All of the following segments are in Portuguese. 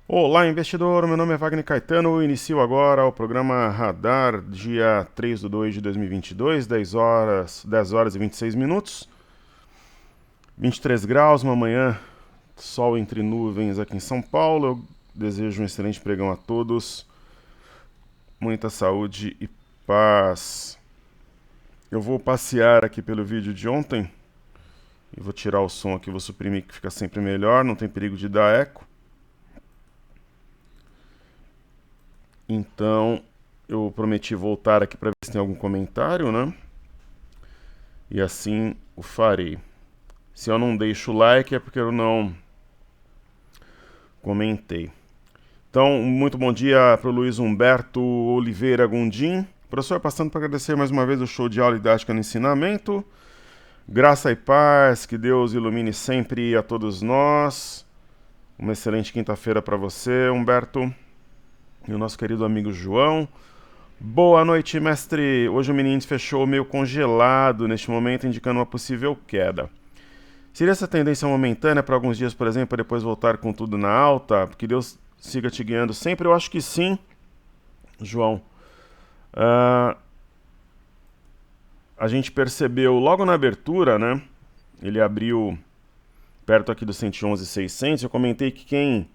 Olá, investidor. Meu nome é Wagner Caetano. Eu inicio agora o programa Radar, dia 3 de 2 de 2022, 10 horas e 26 minutos. 23 graus, uma manhã, sol entre nuvens aqui em São Paulo. Eu desejo um excelente pregão a todos. Muita saúde e paz. Eu vou passear aqui pelo vídeo de ontem e vou tirar o som aqui, vou suprimir que fica sempre melhor, não tem perigo de dar eco. Então, eu prometi voltar aqui para ver se tem algum comentário, né? E assim o farei. Se eu não deixo o like é porque eu não comentei. Então, muito bom dia para o Luiz Humberto Oliveira Gondim. Professor, passando para agradecer mais uma vez o show de aula didática no ensinamento. Graça e paz, que Deus ilumine sempre a todos nós. Uma excelente quinta-feira para você, Humberto. E o nosso querido amigo João. Boa noite, mestre. Hoje o menino fechou meio congelado neste momento, indicando uma possível queda. Seria essa tendência momentânea para alguns dias, por exemplo, para depois voltar com tudo na alta? Que Deus siga te guiando sempre? Eu acho que sim, João. Ah, a gente percebeu logo na abertura, né? Ele abriu perto aqui do 111,600. Eu comentei que quem,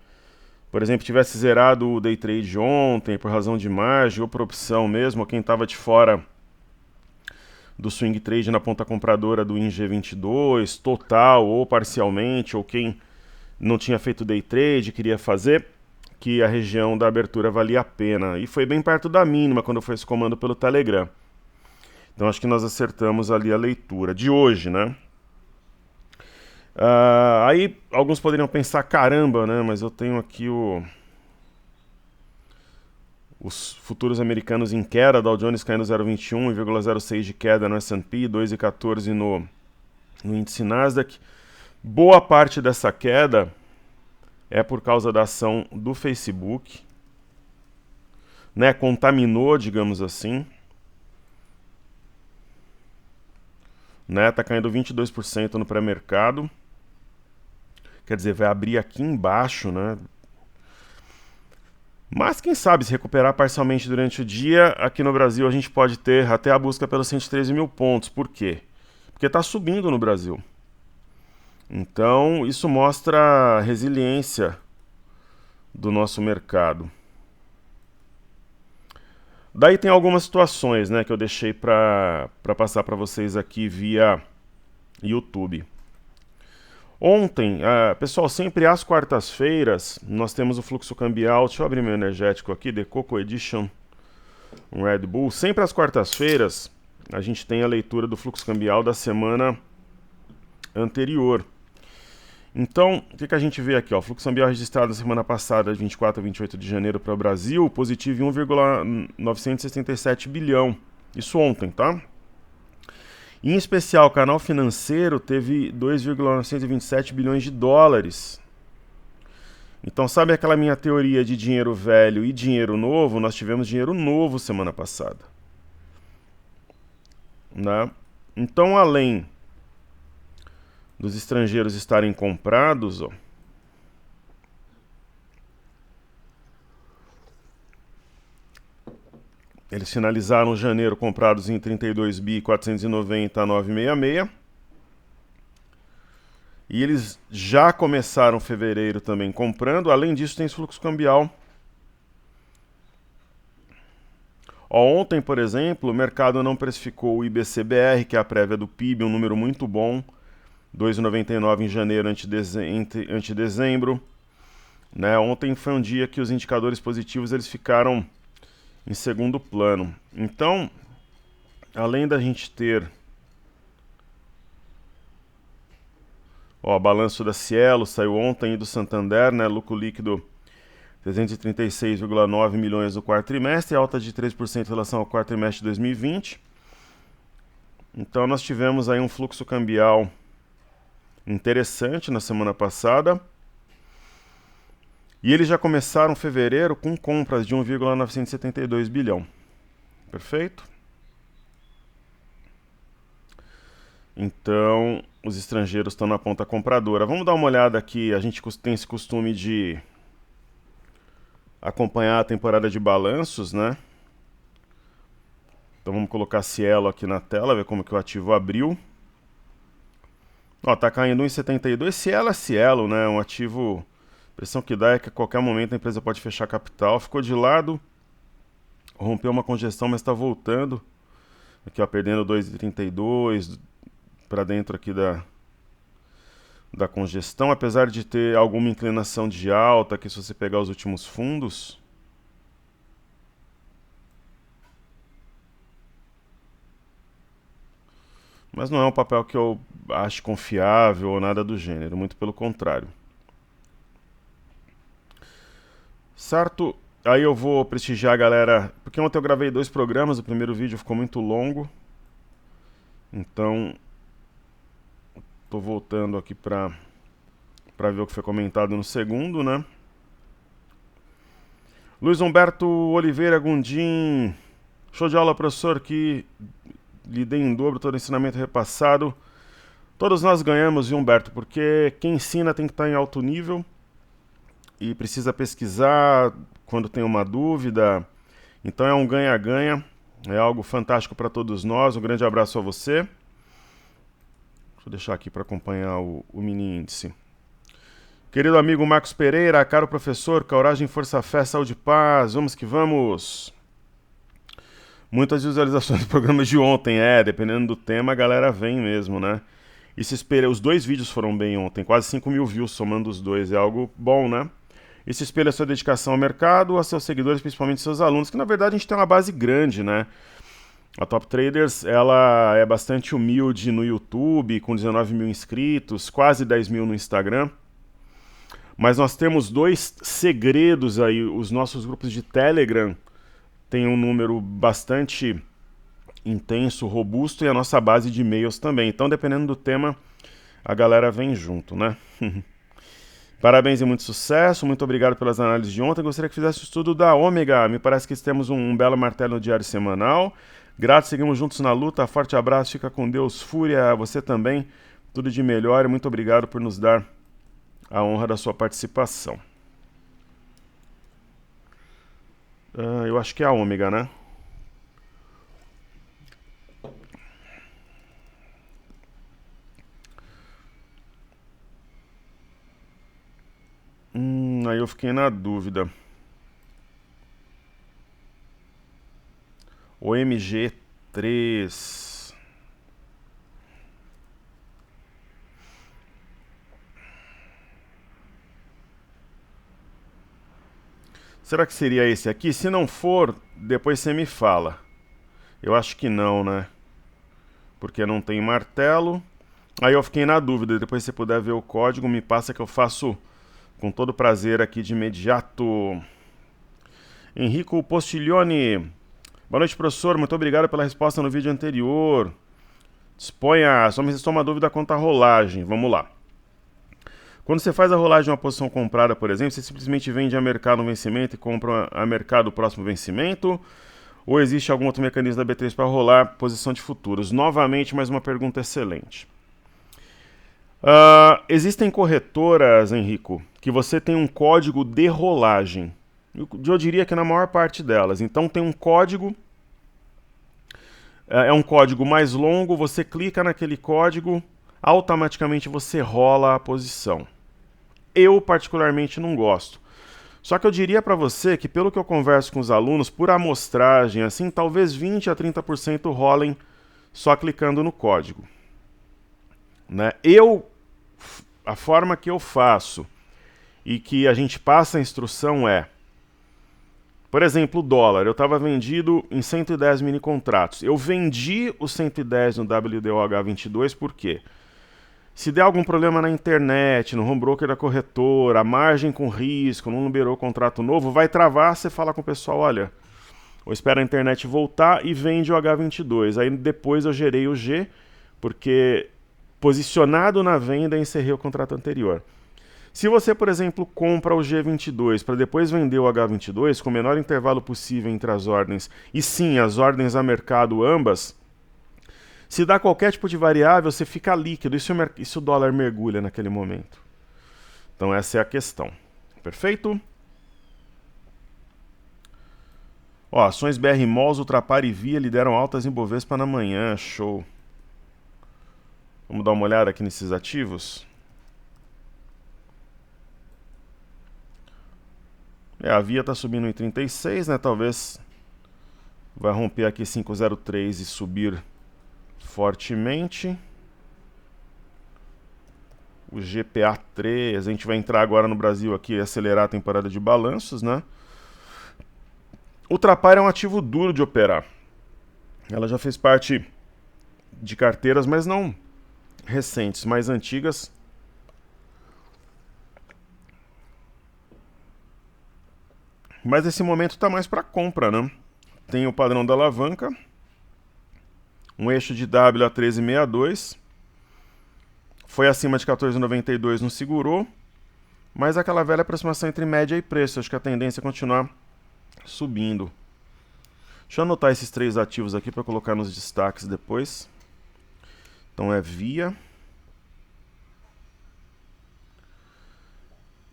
por exemplo, tivesse zerado o day trade ontem por razão de margem ou por opção mesmo, ou quem estava de fora do swing trade na ponta compradora do ING22, total ou parcialmente, ou quem não tinha feito day trade, queria fazer, que a região da abertura valia a pena. E foi bem perto da mínima quando foi esse comando pelo Telegram. Então acho que nós acertamos ali a leitura de hoje, né? Aí alguns poderiam pensar, caramba, né? Mas eu tenho aqui os futuros americanos em queda, Dow Jones caindo 0,21, 1,06 de queda no S&P, 2,14 no índice Nasdaq. Boa parte dessa queda é por causa da ação do Facebook, né? Contaminou, digamos assim, né? Tá caindo 22% no pré-mercado. Quer dizer, vai abrir aqui embaixo, né? Mas quem sabe se recuperar parcialmente durante o dia, aqui no Brasil a gente pode ter até a busca pelos 113 mil pontos. Por quê? Porque está subindo no Brasil. Então, isso mostra a resiliência do nosso mercado. Daí tem algumas situações, né, que eu deixei para passar para vocês aqui via YouTube. Ontem, pessoal, sempre às quartas-feiras, nós temos o fluxo cambial. Deixa eu abrir meu energético aqui, The Coco Edition, um Red Bull. Sempre às quartas-feiras, a gente tem a leitura do fluxo cambial da semana anterior. Então, o que a gente vê aqui? Ó, fluxo cambial registrado na semana passada, de 24 a 28 de janeiro para o Brasil, positivo em 1,967 bilhão. Isso ontem, tá? Em especial, o canal financeiro teve 2,927 bilhões de dólares. Então, sabe aquela minha teoria de dinheiro velho e dinheiro novo? Nós tivemos dinheiro novo semana passada, né? Então, além dos estrangeiros estarem comprados, ó, eles finalizaram janeiro comprados em 32 bi 490 a 966. E eles já começaram fevereiro também comprando. Além disso, tem esse fluxo cambial. Ó, ontem, por exemplo, o mercado não precificou o IBCBR, que é a prévia do PIB, um número muito bom. 2,99 em janeiro ante dezembro. Né? Ontem foi um dia que os indicadores positivos eles ficaram em segundo plano. Então, além da gente ter balanço da Cielo saiu ontem e do Santander, né? Lucro líquido 336,9 milhões no quarto trimestre, alta de 3% em relação ao quarto trimestre de 2020. Então nós tivemos aí um fluxo cambial interessante na semana passada. E eles já começaram fevereiro com compras de 1,972 bilhão. Perfeito? Então, os estrangeiros estão na ponta compradora. Vamos dar uma olhada aqui. A gente tem esse costume de acompanhar a temporada de balanços, né? Então vamos colocar Cielo aqui na tela, ver como que o ativo abriu. Ó, tá caindo 1,72. Cielo é Cielo, né? Um ativo, a impressão que dá é que a qualquer momento a empresa pode fechar capital. Ficou de lado, rompeu uma congestão, mas está voltando. Aqui, ó, perdendo 2,32 para dentro aqui da congestão, apesar de ter alguma inclinação de alta, que se você pegar os últimos fundos, mas não é um papel que eu acho confiável ou nada do gênero, muito pelo contrário. Certo? Aí eu vou prestigiar a galera, porque ontem eu gravei 2 programas, o primeiro vídeo ficou muito longo, então tô voltando aqui para ver o que foi comentado no segundo, né? Luiz Humberto Oliveira Gundim, show de aula, professor, que lhe dei em dobro todo o ensinamento repassado. Todos nós ganhamos, viu, Humberto? Porque quem ensina tem que estar em alto nível e precisa pesquisar quando tem uma dúvida. Então é um ganha-ganha, é algo fantástico para todos nós. Um grande abraço a você. Deixa eu deixar aqui para acompanhar o mini índice. Querido amigo Marcos Pereira, caro professor, coragem, força, fé, saúde e paz. Vamos que vamos. Muitas visualizações do programa de ontem, dependendo do tema, a galera vem mesmo, né? E se espelha, os 2 vídeos foram bem ontem, quase 5.000 views somando os 2, é algo bom, né? E se espelha a sua dedicação ao mercado, a seus seguidores, principalmente seus alunos, que na verdade a gente tem uma base grande, né? A Top Traders, ela é bastante humilde no YouTube, com 19 mil inscritos, quase 10 mil no Instagram. Mas nós temos 2 segredos aí, os nossos grupos de Telegram tem um número bastante intenso, robusto, e a nossa base de e-mails também. Então, dependendo do tema, a galera vem junto, né? Parabéns e muito sucesso, muito obrigado pelas análises de ontem. Gostaria que fizesse o estudo da Ômega, me parece que temos um belo martelo no diário semanal. Grato, seguimos juntos na luta, forte abraço, fica com Deus, Fúria, você também, tudo de melhor e muito obrigado por nos dar a honra da sua participação. Eu acho que é a Ômega, né? Aí eu fiquei na dúvida. OMG3. Será que seria esse aqui? Se não for, depois você me fala. Eu acho que não, né? Porque não tem martelo. Aí eu fiquei na dúvida. Depois se você puder ver o código, me passa que eu faço com todo prazer aqui de imediato. Henrico Postiglione. Boa noite, professor. Muito obrigado pela resposta no vídeo anterior. Disponha. Só me restou uma dúvida quanto à rolagem. Vamos lá. Quando você faz a rolagem de uma posição comprada, por exemplo, você simplesmente vende a mercado no vencimento e compra a mercado o próximo vencimento? Ou existe algum outro mecanismo da B3 para rolar posição de futuros? Novamente, mais uma pergunta excelente. Existem corretoras, Henrico, que você tem um código de rolagem. Eu diria que na maior parte delas. Então tem um código, é um código mais longo, você clica naquele código, automaticamente você rola a posição. Eu particularmente não gosto. Só que eu diria para você que pelo que eu converso com os alunos, por amostragem, assim, talvez 20 a 30% rolem só clicando no código. Né? A forma que eu faço e que a gente passa a instrução é, por exemplo, o dólar, eu estava vendido em 110 mini contratos. Eu vendi os 110 no WDOH22 por quê? Se der algum problema na internet, no home broker da corretora, a margem com risco, não liberou o contrato novo, vai travar, você fala com o pessoal, olha, ou espera a internet voltar e vende o H22. Aí depois eu gerei o G, porque posicionado na venda encerrei o contrato anterior. Se você, por exemplo, compra o G22 para depois vender o H22 com o menor intervalo possível entre as ordens, e sim, as ordens a mercado ambas, se dá qualquer tipo de variável, você fica líquido. E se o dólar mergulha naquele momento? Então essa é a questão. Perfeito? Ó, ações BR Malls, Ultrapar e Via lideram altas em Bovespa na manhã. Show. Vamos dar uma olhada aqui nesses ativos. A Via está subindo em 36, né? Talvez vai romper aqui 503 e subir fortemente. O GPA3, a gente vai entrar agora no Brasil aqui e acelerar a temporada de balanços, né? Ultrapar é um ativo duro de operar. Ela já fez parte de carteiras, mas não recentes, mais antigas. Mas esse momento está mais para compra, né? Tem o padrão da alavanca, um eixo de W a 13,62. Foi acima de 14,92, não segurou. Mas aquela velha aproximação entre média e preço. Acho que a tendência é continuar subindo. Deixa eu anotar esses 3 ativos aqui para colocar nos destaques depois. Então é Via,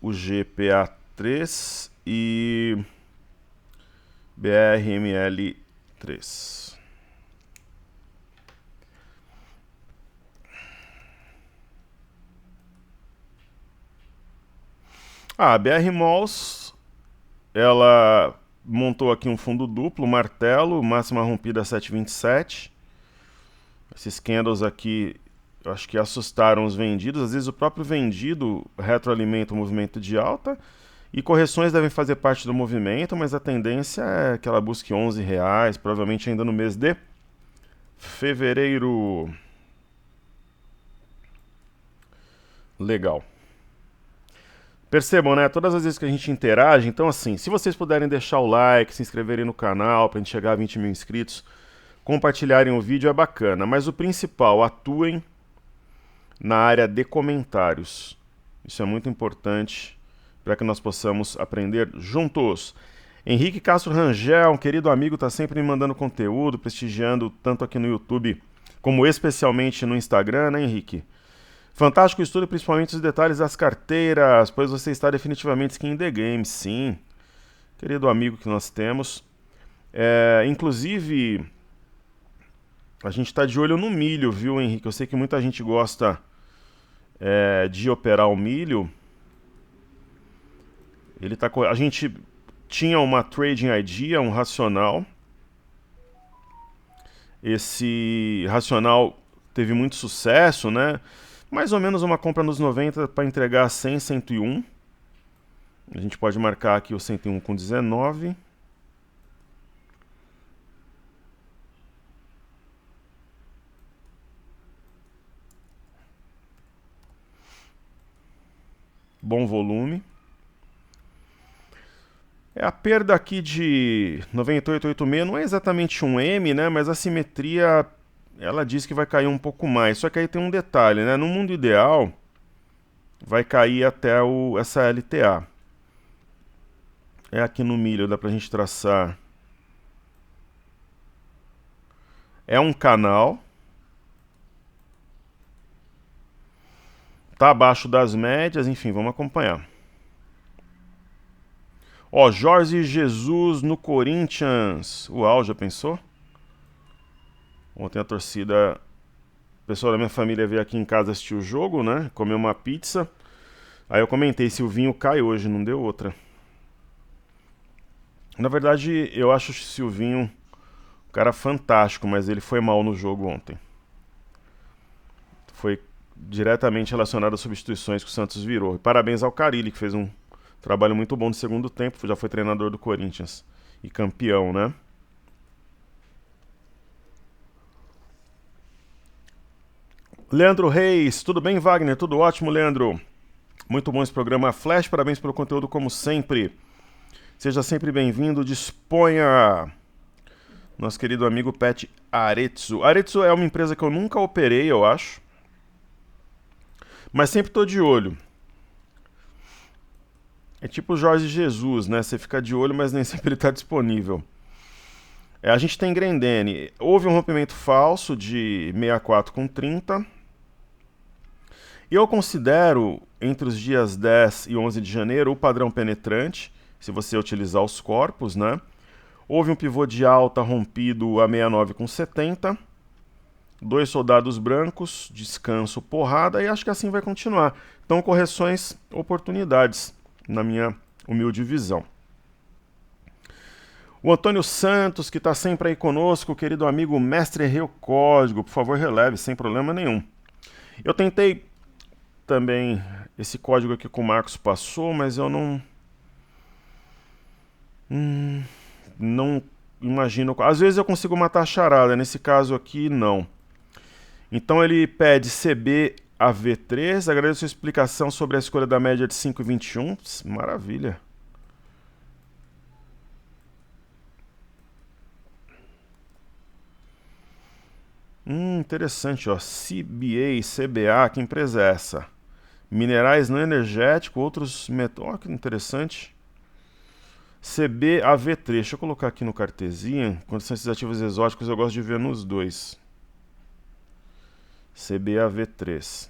o GPA3 e BRML3. A BR Malls, ela montou aqui um fundo duplo, martelo, máxima rompida 7,27. Esses candles aqui, eu acho que assustaram os vendidos. Às vezes o próprio vendido retroalimenta o movimento de alta. E correções devem fazer parte do movimento, mas a tendência é que ela busque R$11, provavelmente ainda no mês de fevereiro. Legal. Percebam, né? Todas as vezes que a gente interage, então assim, se vocês puderem deixar o like, se inscreverem no canal para a gente chegar a 20 mil inscritos, compartilharem o vídeo é bacana, mas o principal, atuem na área de comentários. Isso é muito importante para que nós possamos aprender juntos. Henrique Castro Rangel, um querido amigo, está sempre me mandando conteúdo, prestigiando tanto aqui no YouTube como especialmente no Instagram, né, Henrique? Fantástico estudo, principalmente os detalhes das carteiras, pois você está definitivamente skin in the game, sim. Querido amigo que nós temos. Inclusive, a gente está de olho no milho, viu, Henrique? Eu sei que muita gente gosta de operar o milho. A gente tinha uma trading idea, um racional. Esse racional teve muito sucesso, né? Mais ou menos uma compra nos 90 para entregar 100, 101. A gente pode marcar aqui o 101 com 19. Bom volume. A perda aqui de 98,86 não é exatamente um M, né? Mas a simetria, ela diz que vai cair um pouco mais. Só que aí tem um detalhe, né? No mundo ideal, vai cair até essa LTA. Aqui no milho, dá pra gente traçar. É um canal. Tá abaixo das médias, enfim, vamos acompanhar. Ó, Jorge Jesus no Corinthians. Uau, já pensou? Ontem a torcida, o pessoal da minha família veio aqui em casa assistir o jogo, né? Comer uma pizza. Aí eu comentei, Silvinho cai hoje, não deu outra. Na verdade, eu acho o Silvinho um cara fantástico, mas ele foi mal no jogo ontem. Foi diretamente relacionado às substituições que o Santos virou. E parabéns ao Carille, que fez um trabalho muito bom no segundo tempo, já foi treinador do Corinthians e campeão, né? Leandro Reis, tudo bem, Wagner? Tudo ótimo, Leandro. Muito bom esse programa Flash, parabéns pelo conteúdo como sempre. Seja sempre bem-vindo, disponha. Nosso querido amigo Pet Arezzo. Arezzo é uma empresa que eu nunca operei, eu acho. Mas sempre estou de olho. É tipo o Jorge Jesus, né? Você fica de olho, mas nem sempre ele está disponível. A gente tem Grendene. Houve um rompimento falso de 64 com 30. E eu considero, entre os dias 10 e 11 de janeiro, o padrão penetrante, se você utilizar os corpos, né? Houve um pivô de alta rompido a 69 com 70. Dois soldados brancos, descanso, porrada, e acho que assim vai continuar. Então, correções, oportunidades, na minha humilde visão. O Antônio Santos, que está sempre aí conosco, querido amigo mestre, errei o código, por favor releve, sem problema nenhum. Eu tentei também esse código aqui que o Marcos passou, mas eu não imagino. Às vezes eu consigo matar a charada, nesse caso aqui não. Então ele pede CB a V3, agradeço a explicação sobre a escolha da média de 5,21, maravilha. Interessante, ó. CBA, CBA, que empresa é essa? Minerais não energéticos, outros metais. Ó, que interessante. CBAV3, deixa eu colocar aqui no cartezinha. Quando são esses ativos exóticos, eu gosto de ver nos dois. CBAV3.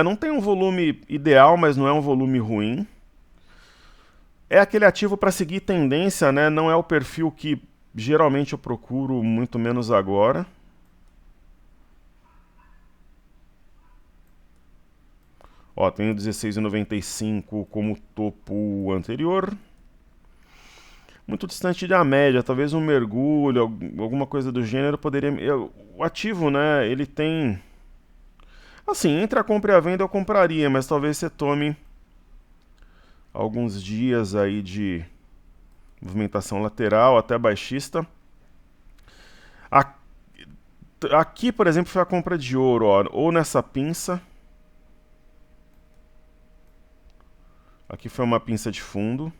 Não tem um volume ideal, mas não é um volume ruim. É aquele ativo para seguir tendência, né? Não é o perfil que geralmente eu procuro, muito menos agora. Ó, tem o 16,95 como topo anterior. Muito distante da média, talvez um mergulho, alguma coisa do gênero poderia... O ativo, né, ele tem... Assim, entre a compra e a venda eu compraria, mas talvez você tome alguns dias aí de movimentação lateral até baixista. Aqui, por exemplo, foi a compra de ouro, ó, ou nessa pinça. Aqui foi uma pinça de fundo.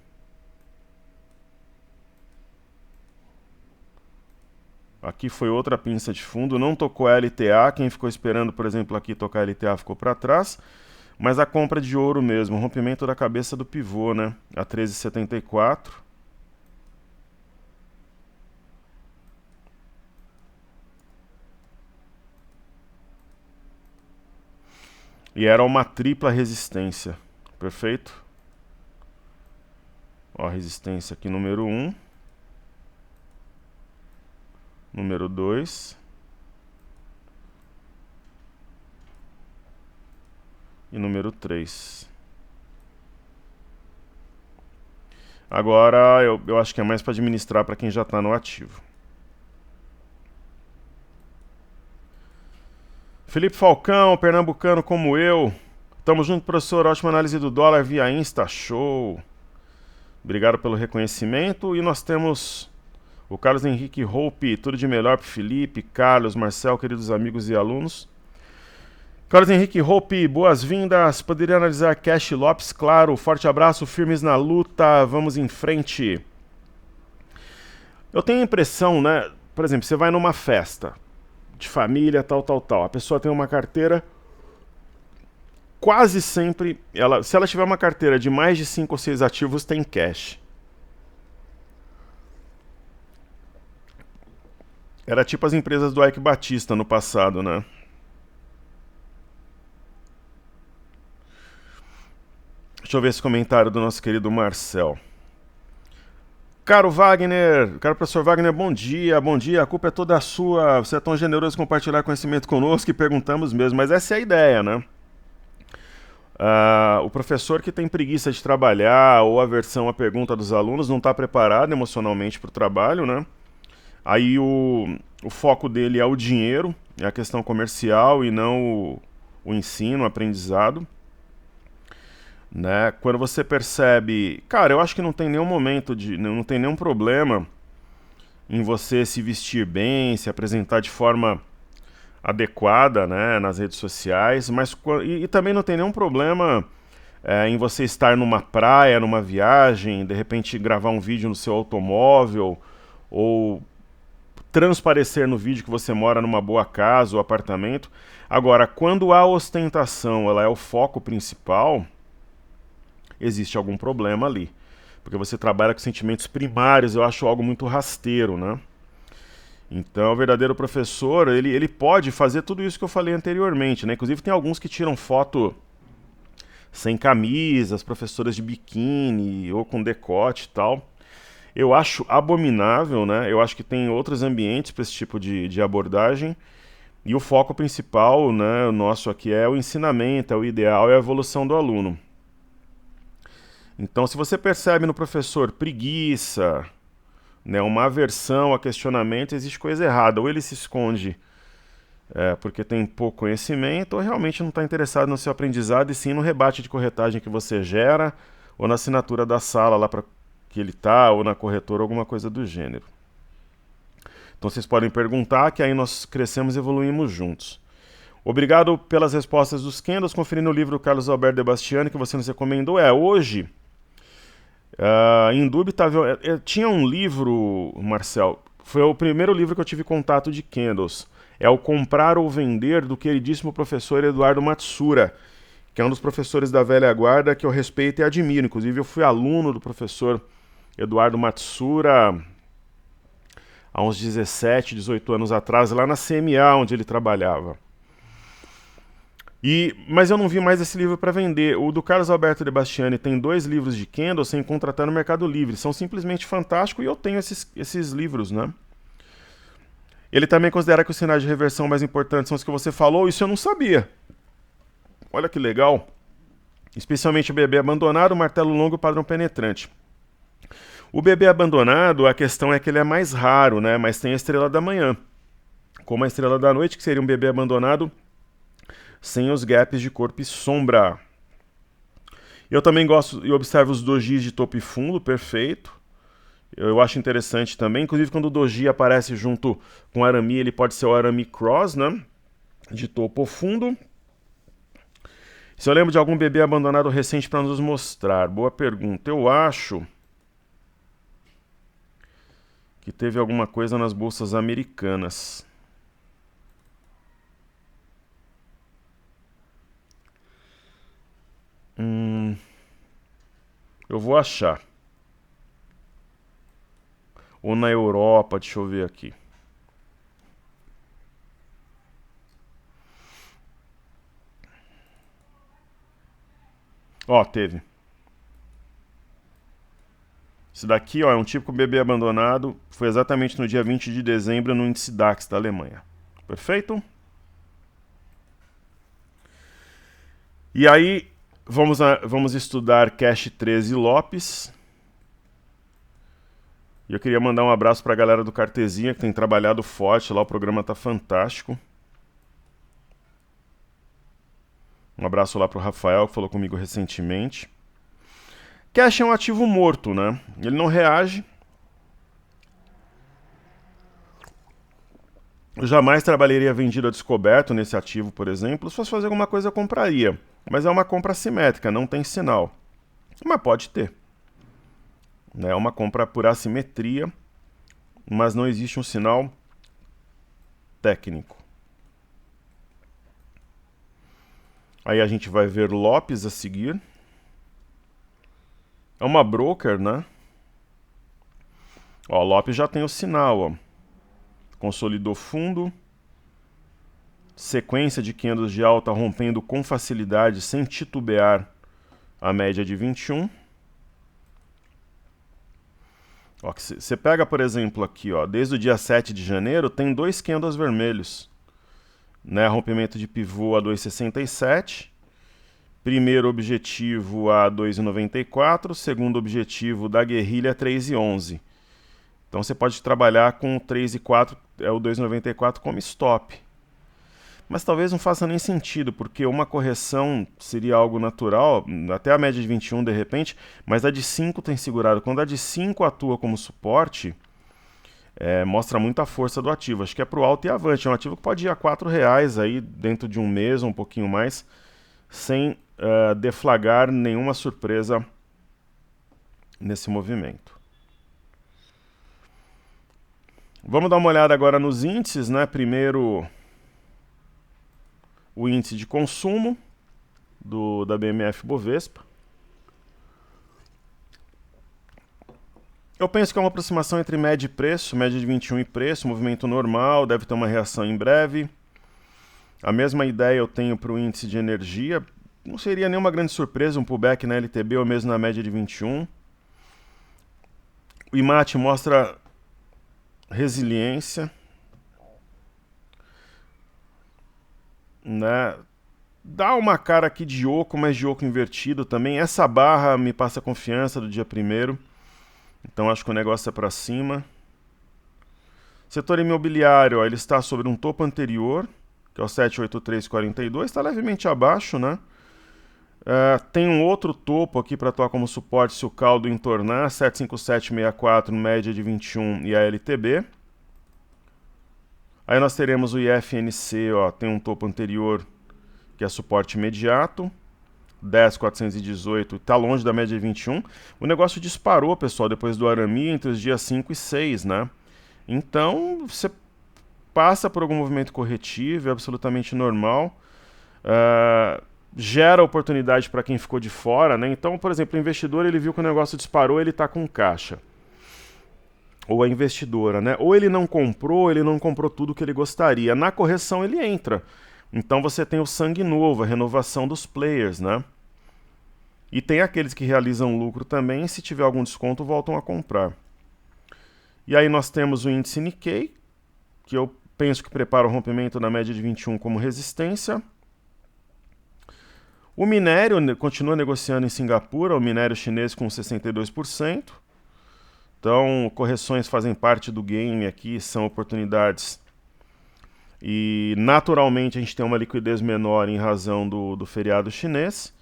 Aqui foi outra pinça de fundo, não tocou a LTA, quem ficou esperando, por exemplo, aqui tocar a LTA ficou para trás. Mas a compra de ouro mesmo, rompimento da cabeça do pivô, né? A 13,74. E era uma tripla resistência, perfeito? Ó, resistência aqui número 1. Número 2. E número 3. Agora eu acho que é mais para administrar para quem já está no ativo. Felipe Falcão, pernambucano como eu. Tamo junto, professor. Ótima análise do dólar via Insta. Show. Obrigado pelo reconhecimento. E nós temos o Carlos Henrique Hope. Tudo de melhor para Felipe, Carlos, Marcel, queridos amigos e alunos. Carlos Henrique Hope, boas-vindas. Poderia analisar Cash Lopes? Claro. Forte abraço, firmes na luta. Vamos em frente. Eu tenho a impressão, né? Por exemplo, você vai numa festa de família, tal. A pessoa tem uma carteira. Quase sempre, se ela tiver uma carteira de mais de 5 ou 6 ativos, tem cash. Era tipo as empresas do Ike Batista no passado, né? Deixa eu ver esse comentário do nosso querido Marcel. Caro Wagner, caro professor Wagner, bom dia, a culpa é toda sua, você é tão generoso em compartilhar conhecimento conosco e perguntamos mesmo, mas essa é a ideia, né? O professor que tem preguiça de trabalhar ou aversão à pergunta dos alunos não está preparado emocionalmente para o trabalho, né? Aí o foco dele é o dinheiro, é a questão comercial e não o ensino, o aprendizado. Né? Quando você percebe... Cara, eu acho que não tem nenhum momento, não tem nenhum problema em você se vestir bem, se apresentar de forma adequada, né, nas redes sociais, mas e também não tem nenhum problema em você estar numa praia, numa viagem, de repente gravar um vídeo no seu automóvel ou transparecer no vídeo que você mora numa boa casa ou apartamento. Agora, quando a ostentação ela é o foco principal, existe algum problema ali. Porque você trabalha com sentimentos primários, eu acho algo muito rasteiro, né? Então, o verdadeiro professor, ele pode fazer tudo isso que eu falei anteriormente, né? Inclusive, tem alguns que tiram foto sem camisa, as professoras de biquíni ou com decote e tal. Eu acho abominável, né? Eu acho que tem outros ambientes para esse tipo de abordagem. E o foco principal, né, o nosso aqui é o ensinamento, é o ideal, é a evolução do aluno. Então, se você percebe no professor preguiça, né, uma aversão a questionamento, existe coisa errada. Ou ele se esconde porque tem pouco conhecimento, ou realmente não está interessado no seu aprendizado, e sim no rebate de corretagem que você gera, ou na assinatura da sala lá para que ele está, ou na corretora, alguma coisa do gênero. Então vocês podem perguntar, que aí nós crescemos e evoluímos juntos. Obrigado pelas respostas dos Kendalls. Conferindo o livro do Carlos Alberto de Bastiani, que você nos recomendou. Hoje, indubitável, tinha um livro, Marcel, foi o primeiro livro que eu tive contato de Kendalls. É o Comprar ou Vender, do queridíssimo professor Eduardo Matsura, que é um dos professores da velha guarda que eu respeito e admiro. Inclusive, eu fui aluno do professor Eduardo Matsura há uns 17, 18 anos atrás, lá na CMA, onde ele trabalhava. Mas eu não vi mais esse livro para vender. O do Carlos Alberto de Bastiani tem 2 livros de Kendall sem contratar no Mercado Livre. São simplesmente fantásticos e eu tenho esses livros, né? Ele também considera que os sinais de reversão mais importantes são os que você falou. Isso eu não sabia. Olha que legal. Especialmente o bebê abandonado, o martelo longo e o padrão penetrante. O bebê abandonado, a questão é que ele é mais raro, né? Mas tem a estrela da manhã. Como a estrela da noite, que seria um bebê abandonado sem os gaps de corpo e sombra. Eu também gosto e observo os dojis de topo e fundo, perfeito. Eu acho interessante também, inclusive quando o doji aparece junto com o arami, ele pode ser o arami cross, né? De topo ou fundo. Se eu lembro de algum bebê abandonado recente para nos mostrar, boa pergunta. Eu acho que teve alguma coisa nas bolsas americanas. Eu vou achar. Ou na Europa, deixa eu ver aqui. Ó, teve. Esse daqui, ó, é um típico bebê abandonado. Foi exatamente no dia 20 de dezembro no índice DAX da Alemanha. Perfeito? E aí, vamos estudar Cash 13 Lopes. E eu queria mandar um abraço para a galera do Cartezinha, que tem trabalhado forte lá, o programa tá fantástico. Um abraço lá pro Rafael, que falou comigo recentemente. Cash é um ativo morto, né? Ele não reage. Eu jamais trabalharia vendido a descoberto nesse ativo, por exemplo. Se fosse fazer alguma coisa, eu compraria. Mas é uma compra assimétrica, não tem sinal. Mas pode ter. É uma compra por assimetria, mas não existe um sinal técnico. Aí a gente vai ver Lopes a seguir. É uma broker, né? Ó, Lopes já tem o sinal, ó. Consolidou fundo. Sequência de candles de alta rompendo com facilidade, sem titubear, a média de 21. Você pega, por exemplo, aqui, ó, desde o dia 7 de janeiro, tem 2 candles vermelhos. Né? Rompimento de pivô a 2,67. Primeiro objetivo a 2,94. Segundo objetivo da guerrilha a 3,11. Então você pode trabalhar com o 3,4, o 2,94 como stop. Mas talvez não faça nem sentido, porque uma correção seria algo natural, até a média de 21 de repente, mas a de 5 tem segurado. Quando a de 5 atua como suporte, mostra muita força do ativo. Acho que é para o alto e avante. É um ativo que pode ir a R$4 aí dentro de um mês ou um pouquinho mais, sem deflagrar nenhuma surpresa nesse movimento. Vamos dar uma olhada agora nos índices, né? Primeiro, o índice de consumo da BMF Bovespa. Eu penso que é uma aproximação entre média e preço, média de 21 e preço, movimento normal, deve ter uma reação em breve. A mesma ideia eu tenho para o índice de energia, não seria nenhuma grande surpresa um pullback na LTB ou mesmo na média de 21. O IMAT mostra resiliência, né? Dá uma cara aqui de oco, mas de oco invertido também. Essa barra me passa confiança do dia primeiro. Então acho que o negócio é para cima. Setor imobiliário, ó, ele está sobre um topo anterior, que é o 783,42. Está levemente abaixo, né? Tem um outro topo aqui para atuar como suporte se o caldo entornar. 757,64, média de 21 e a LTB. Aí nós teremos o IFNC, ó, tem um topo anterior que é suporte imediato, 10,418, está longe da média de 21. O negócio disparou, pessoal, depois do Arami entre os dias 5 e 6, né? Então, você passa por algum movimento corretivo, é absolutamente normal. Gera oportunidade para quem ficou de fora, né? Então, por exemplo, o investidor ele viu que o negócio disparou, ele está com caixa. Ou a investidora, né? Ou ele não comprou tudo que ele gostaria. Na correção ele entra. Então você tem o sangue novo, a renovação dos players, né? E tem aqueles que realizam lucro também, e se tiver algum desconto, voltam a comprar. E aí nós temos o índice Nikkei, que eu penso que prepara o rompimento na média de 21 como resistência. O minério continua negociando em Singapura, o minério chinês com 62%. Então, correções fazem parte do game aqui, são oportunidades. E, naturalmente, a gente tem uma liquidez menor em razão do feriado chinês.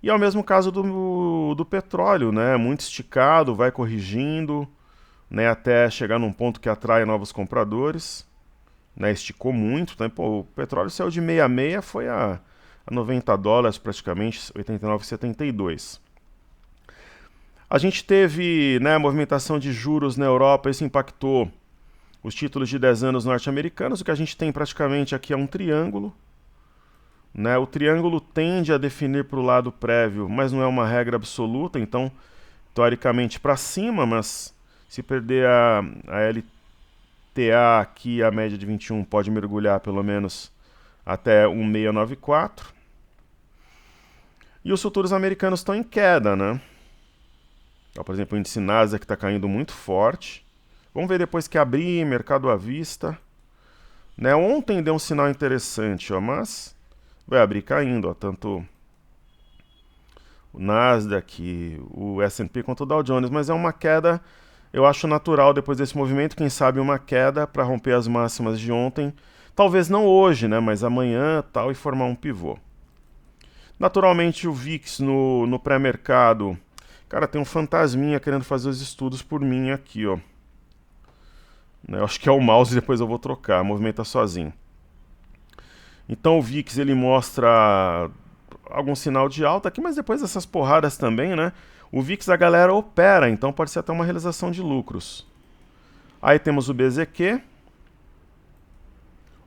E é o mesmo caso do petróleo, né? Muito esticado, vai corrigindo, né? Até chegar num ponto que atrai novos compradores. Né? Esticou muito, né? Pô, o petróleo saiu de 66, foi a $90 praticamente, 89,72. A gente teve, né, a movimentação de juros na Europa, isso impactou os títulos de 10 anos norte-americanos. O que a gente tem praticamente aqui é um triângulo. Né? O triângulo tende a definir para o lado prévio, mas não é uma regra absoluta, então, teoricamente, para cima, mas se perder a LTA aqui, a média de 21 pode mergulhar pelo menos até 1,694. E os futuros americanos estão em queda, né? Então, por exemplo, o índice Nasdaq está caindo muito forte. Vamos ver depois que abrir, mercado à vista. Né? Ontem deu um sinal interessante, ó, mas vai abrir caindo, ó, tanto o Nasdaq, o S&P quanto o Dow Jones. Mas é uma queda, eu acho natural depois desse movimento. Quem sabe uma queda para romper as máximas de ontem. Talvez não hoje, né, mas amanhã tal, e formar um pivô. Naturalmente o VIX no pré-mercado. Cara, tem um fantasminha querendo fazer os estudos por mim aqui, ó. Eu acho que é o mouse, depois eu vou trocar, movimenta sozinho. Então o VIX ele mostra algum sinal de alta aqui, mas depois dessas porradas também, né? O VIX a galera opera, então pode ser até uma realização de lucros. Aí temos o BZQ,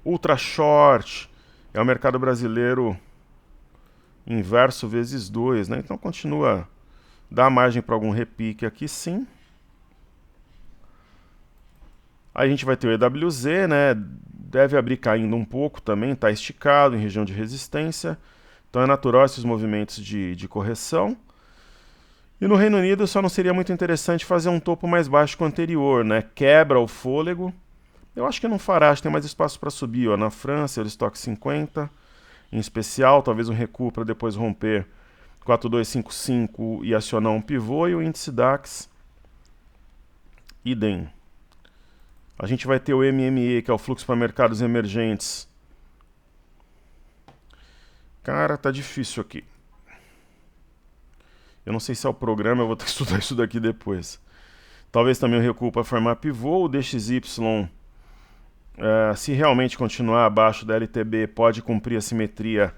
Ultra Short, é o mercado brasileiro inverso vezes 2, né? Então continua, dá margem para algum repique aqui sim. Aí a gente vai ter o EWZ, né? Deve abrir caindo um pouco também, está esticado em região de resistência. Então é natural esses movimentos de correção. E no Reino Unido só não seria muito interessante fazer um topo mais baixo que o anterior, né? Quebra o fôlego. Eu acho que não fará, acho que tem mais espaço para subir. Ó. Na França, o estoque 50, em especial, talvez um recuo para depois romper 4255 e acionar um pivô. E o índice DAX, idem. A gente vai ter o MME, que é o fluxo para mercados emergentes. Cara, tá difícil aqui. Eu não sei se é o programa, eu vou ter que estudar isso daqui depois. Talvez também o recuo para formar pivô. O DXY, se realmente continuar abaixo da LTB, pode cumprir a simetria,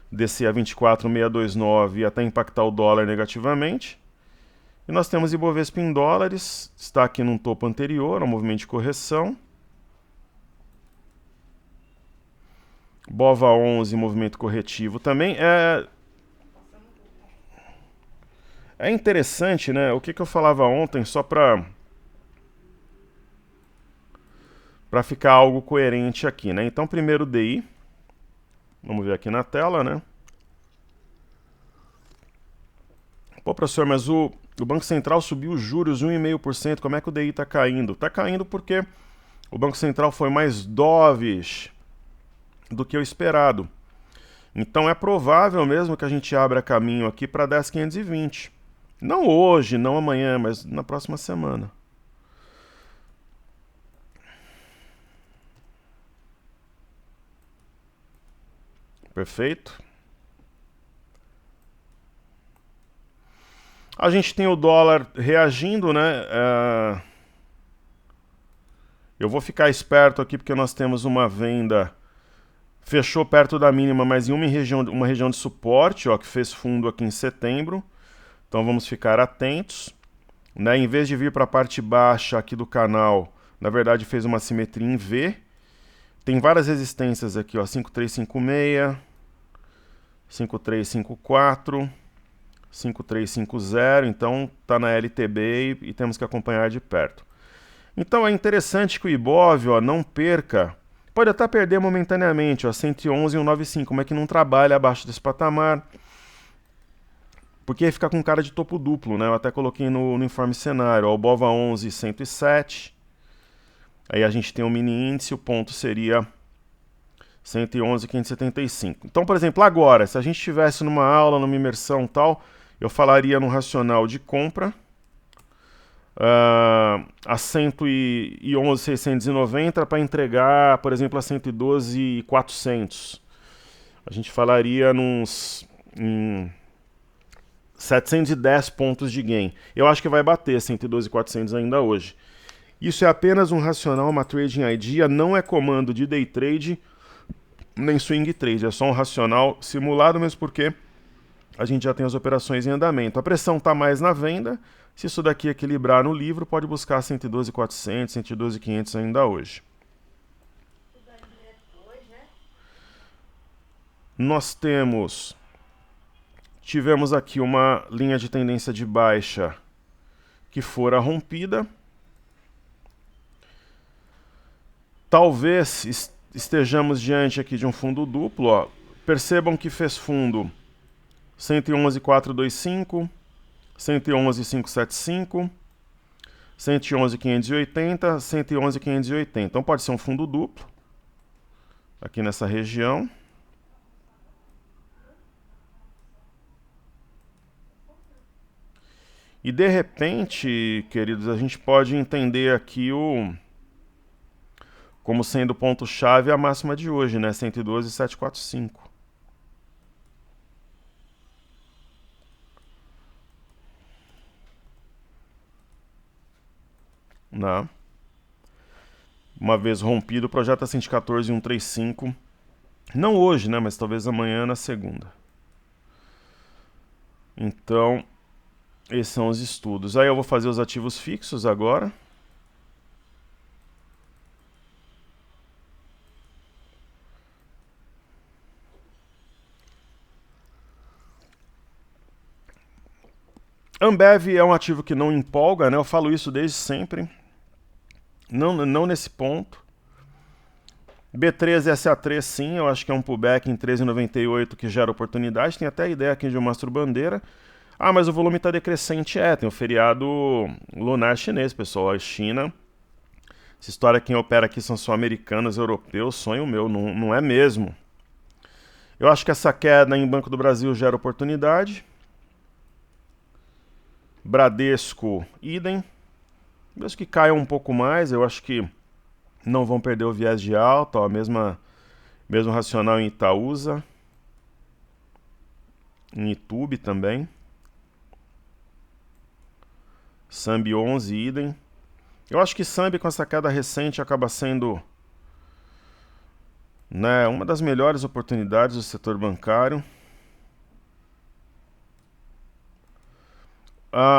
descer a 24,629 e até impactar o dólar negativamente. E nós temos Ibovespa em dólares, está aqui num topo anterior, um movimento de correção. BOVA 11, movimento corretivo também. É interessante, né? O que eu falava ontem, só para ficar algo coerente aqui, né? Então, primeiro DI. Vamos ver aqui na tela, né? Pô, professor, mas o Banco Central subiu os juros 1,5%, como é que o DI está caindo? Está caindo porque o Banco Central foi mais dovish do que o esperado. Então é provável mesmo que a gente abra caminho aqui para 10,520. Não hoje, não amanhã, mas na próxima semana. Perfeito? A gente tem o dólar reagindo, né? Eu vou ficar esperto aqui porque nós temos uma venda. Fechou perto da mínima, mas em uma região de suporte, ó, que fez fundo aqui em setembro. Então vamos ficar atentos. Né? Em vez de vir para a parte baixa aqui do canal, na verdade fez uma simetria em V. Tem várias resistências aqui, ó, 5356, 5354, 5350, então está na LTB e temos que acompanhar de perto. Então é interessante que o Ibov, ó, não perca, pode até perder momentaneamente, ó, 111 e 195, mas que não trabalha abaixo desse patamar, porque fica com cara de topo duplo, né? Eu até coloquei no informe cenário, ó, o BOVA 11 107, aí a gente tem o mini índice, o ponto seria 111,575. Então, por exemplo, agora, se a gente estivesse numa aula, numa imersão e tal, eu falaria no racional de compra a 111,690 para entregar, por exemplo, a 112,400. A gente falaria em 710 pontos de gain. Eu acho que vai bater 112,400 ainda hoje. Isso é apenas um racional, uma trading idea, não é comando de day trade, nem swing trade, é só um racional simulado, mesmo porque a gente já tem as operações em andamento. A pressão está mais na venda, se isso daqui equilibrar no livro, pode buscar 112,400, 112,500 ainda hoje. Nós tivemos aqui uma linha de tendência de baixa que fora rompida. Talvez estejamos diante aqui de um fundo duplo, ó. Percebam que fez fundo 111,425, 111,575, 111,580, 111,580. Então pode ser um fundo duplo aqui nessa região. E de repente, queridos, a gente pode entender aqui como sendo o ponto-chave a máxima de hoje, né? 112,745. Não. Uma vez rompido, o projeto a 114,135. Não hoje, né? Mas talvez amanhã na segunda. Então, esses são os estudos. Aí eu vou fazer os ativos fixos agora. Ambev é um ativo que não empolga, né? Eu falo isso desde sempre. Não nesse ponto. B3 e SA3 sim, eu acho que é um pullback em 13,98 que gera oportunidade. Tem até a ideia aqui de eu mostro bandeira. Ah, mas o volume está decrescente. Tem o feriado lunar chinês, pessoal. A China, essa história, quem opera aqui são só americanos, europeus, sonho meu, não é mesmo. Eu acho que essa queda em Banco do Brasil gera oportunidade. Bradesco, idem. Mesmo que caia um pouco mais, eu acho que não vão perder o viés de alta, ó, mesmo racional em Itaúsa, em Itube também. Sambi 11, idem. Eu acho que Sambi com essa queda recente acaba sendo, né, uma das melhores oportunidades do setor bancário.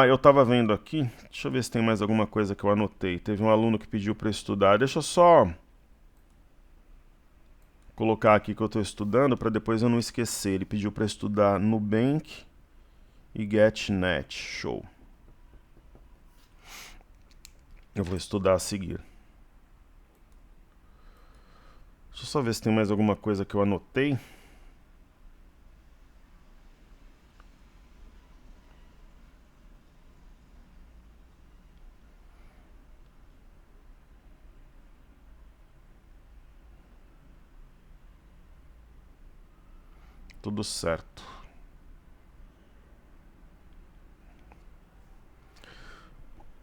Eu estava vendo aqui, deixa eu ver se tem mais alguma coisa que eu anotei. Teve um aluno que pediu para estudar, deixa eu só colocar aqui que eu estou estudando para depois eu não esquecer. Ele pediu para estudar Nubank e GetNet, show. Eu vou estudar a seguir. Deixa eu só ver se tem mais alguma coisa que eu anotei. tudo certo.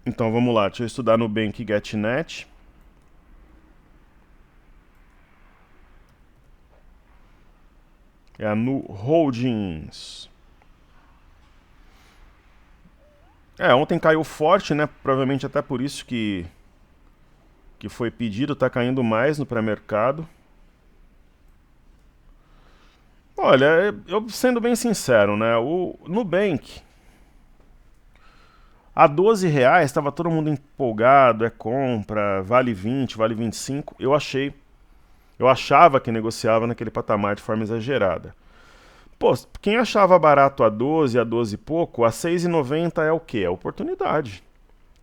Então vamos lá, deixa eu estudar Nubank GetNet. É a Nu Holdings. Ontem caiu forte, né? Provavelmente até por isso que foi pedido, tá caindo mais no pré-mercado. Olha, eu sendo bem sincero, né? O Nubank, a R$ 12 estava todo mundo empolgado, é compra, vale 20, vale 25. Eu achava que negociava naquele patamar de forma exagerada. Pô, quem achava barato a 12, a 12 e pouco, a 6,90 é o quê? É oportunidade.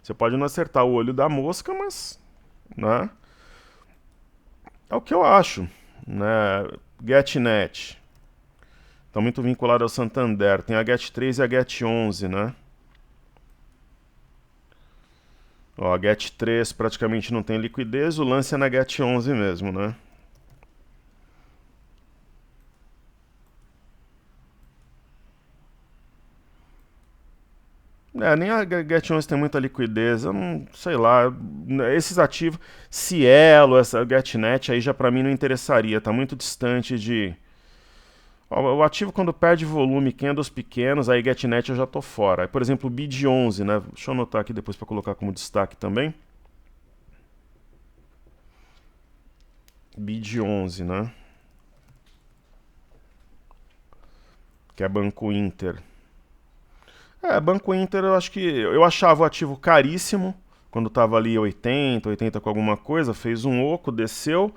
Você pode não acertar o olho da mosca, mas, né? É o que eu acho, né? GetNet. Está muito vinculado ao Santander. Tem a Get3 e a Get11, né? Ó, a Get3 praticamente não tem liquidez, o lance é na Get11 mesmo, né? Nem a Get11 tem muita liquidez, eu não sei lá. Esses ativos, Cielo, essa GetNet aí já pra mim não interessaria, tá muito distante de. Ó, o ativo quando perde volume, quem é dos pequenos, aí GetNet eu já tô fora. Aí, por exemplo, o BID11, né? Deixa eu anotar aqui depois pra colocar como destaque também. BID11, né? Que é Banco Inter. Banco Inter eu acho que eu achava o ativo caríssimo quando estava ali 80 com alguma coisa, fez um oco, desceu.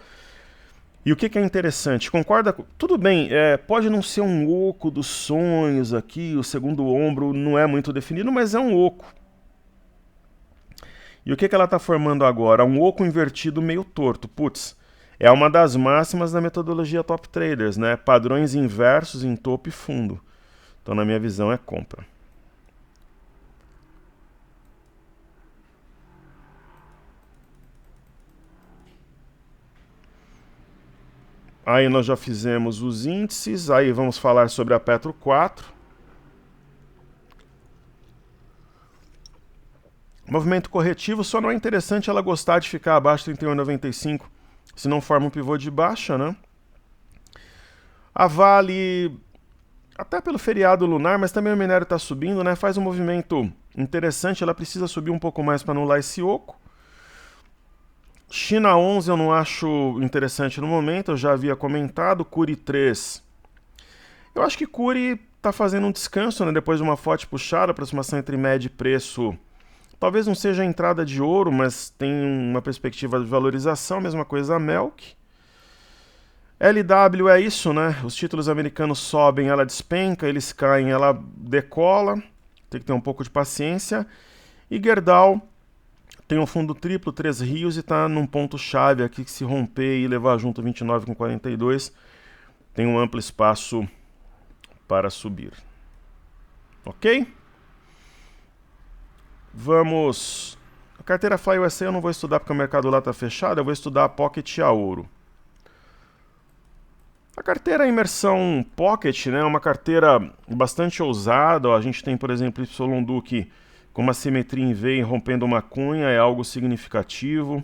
E o que é interessante, concorda? Tudo bem, pode não ser um oco dos sonhos aqui, o segundo ombro não é muito definido, mas é um oco. E o que ela está formando agora? Um oco invertido meio torto. Putz, é uma das máximas da metodologia Top Traders, né? Padrões inversos em topo e fundo. Então, na minha visão, é compra. Aí nós já fizemos os índices, aí vamos falar sobre a Petro 4. Movimento corretivo, só não é interessante ela gostar de ficar abaixo de 31,95, se não forma um pivô de baixa, né? A Vale, até pelo feriado lunar, mas também o minério está subindo, né? Faz um movimento interessante, ela precisa subir um pouco mais para anular esse oco. China 11 eu não acho interessante no momento, eu já havia comentado. Cury 3. Eu acho que Cury está fazendo um descanso, né? Depois de uma forte puxada, aproximação entre média e preço. Talvez não seja a entrada de ouro, mas tem uma perspectiva de valorização, mesma coisa a Melk. LW é isso, né? Os títulos americanos sobem, ela despenca, eles caem, ela decola. Tem que ter um pouco de paciência. E Gerdau tem um fundo triplo, 3 rios, e está num ponto-chave aqui que se romper e levar junto 29 com 42, tem um amplo espaço para subir. Ok? Vamos. A carteira Fly USA eu não vou estudar porque o mercado lá está fechado, eu vou estudar a Pocket e a Ouro. A carteira Imersão Pocket, né, é uma carteira bastante ousada. A gente tem, por exemplo, Y Duque com uma simetria em V rompendo uma cunha, é algo significativo.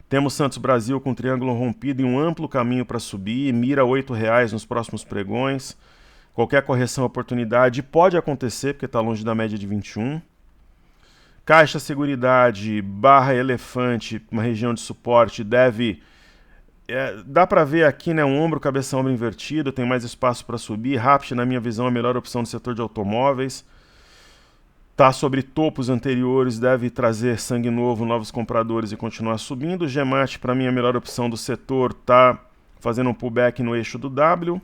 Temos Santos Brasil com triângulo rompido e um amplo caminho para subir, mira R$ 8,00 nos próximos pregões. Qualquer correção, oportunidade pode acontecer, porque está longe da média de 21. Caixa Seguridade, Barra Elefante, uma região de suporte, deve... dá para ver aqui, né, um ombro, cabeça, ombro invertido, tem mais espaço para subir. Rapid, na minha visão, é a melhor opção do setor de automóveis. Tá sobre topos anteriores, deve trazer sangue novo, novos compradores e continuar subindo. Gemat, para mim, é a melhor opção do setor, tá fazendo um pullback no eixo do W.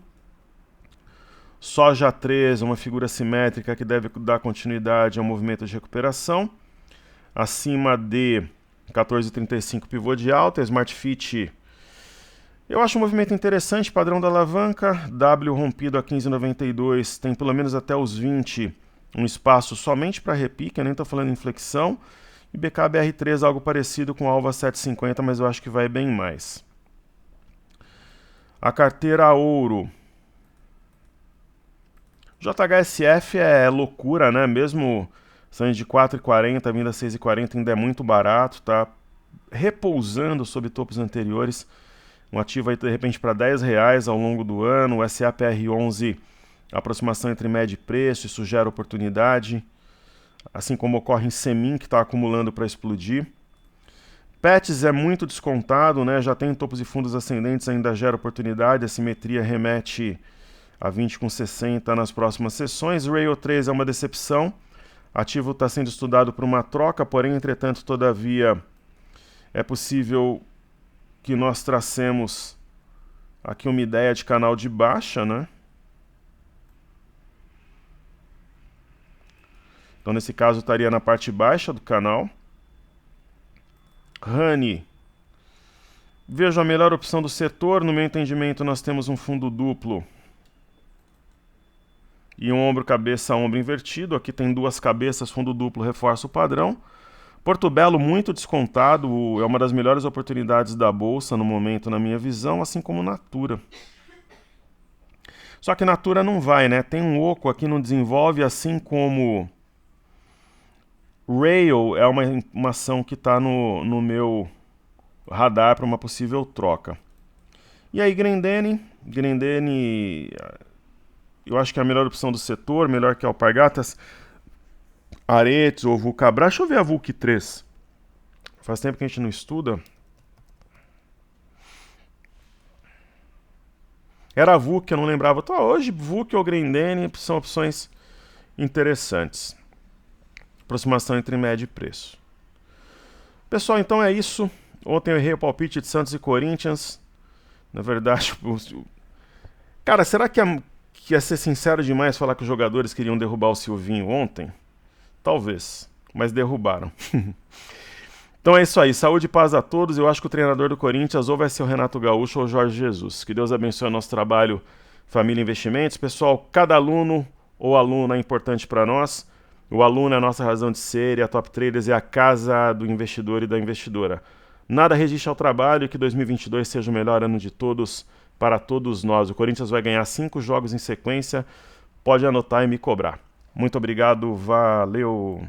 Soja 3, uma figura simétrica que deve dar continuidade ao movimento de recuperação. Acima de 14,35 pivô de alta. Smart Fit, eu acho um movimento interessante, padrão da alavanca. W rompido a 15,92, tem pelo menos até os 20, um espaço somente para repique, eu nem estou falando em flexão. E BKBR3, algo parecido com alvo a 7,50, mas eu acho que vai bem mais. A carteira Ouro, JHSF é loucura, né? Mesmo saindo de 4,40, vindo a 6,40 ainda é muito barato, tá repousando sobre topos anteriores. Um ativo aí de repente para R$10 ao longo do ano. O SAPR11, aproximação entre média e preço, isso gera oportunidade. Assim como ocorre em Semin, que está acumulando para explodir. Pets é muito descontado, né? Já tem topos e fundos ascendentes, ainda gera oportunidade. A simetria remete a 20,60 nas próximas sessões. Rail 3 é uma decepção. Ativo está sendo estudado por uma troca, porém, entretanto, todavia, é possível que nós tracemos aqui uma ideia de canal de baixa, né? Então, nesse caso, estaria na parte baixa do canal. Honey. Vejo a melhor opção do setor. No meu entendimento, nós temos um fundo duplo e um ombro, cabeça, ombro invertido. Aqui tem duas cabeças, fundo duplo, reforça o padrão. Porto Belo muito descontado, é uma das melhores oportunidades da bolsa no momento, na minha visão, assim como Natura. Só que Natura não vai, né? Tem um oco aqui, não desenvolve, assim como Rail é uma ação que está no meu radar para uma possível troca. E aí, Grendene, eu acho que é a melhor opção do setor, melhor que a Alpargatas, Aretes ou Vulcabras. Deixa eu ver a Vulc 3. Faz tempo que a gente não estuda. Era a Vulc, eu não lembrava. Então, hoje, Vulc ou Grendene são opções interessantes. Aproximação entre média e preço. Pessoal, então é isso. Ontem eu errei o palpite de Santos e Corinthians. Na verdade, cara, será que ia ser sincero demais falar que os jogadores queriam derrubar o Silvinho ontem? Talvez, mas derrubaram. Então é isso aí, saúde e paz a todos. Eu acho que o treinador do Corinthians ou vai ser o Renato Gaúcho ou o Jorge Jesus. Que Deus abençoe o nosso trabalho, Família Investimentos. Pessoal, cada aluno ou aluna é importante para nós. O aluno é a nossa razão de ser e a Top Traders é a casa do investidor e da investidora. Nada resiste ao trabalho e que 2022 seja o melhor ano de todos para todos nós. O Corinthians vai ganhar 5 jogos em sequência. Pode anotar e me cobrar. Muito obrigado, valeu!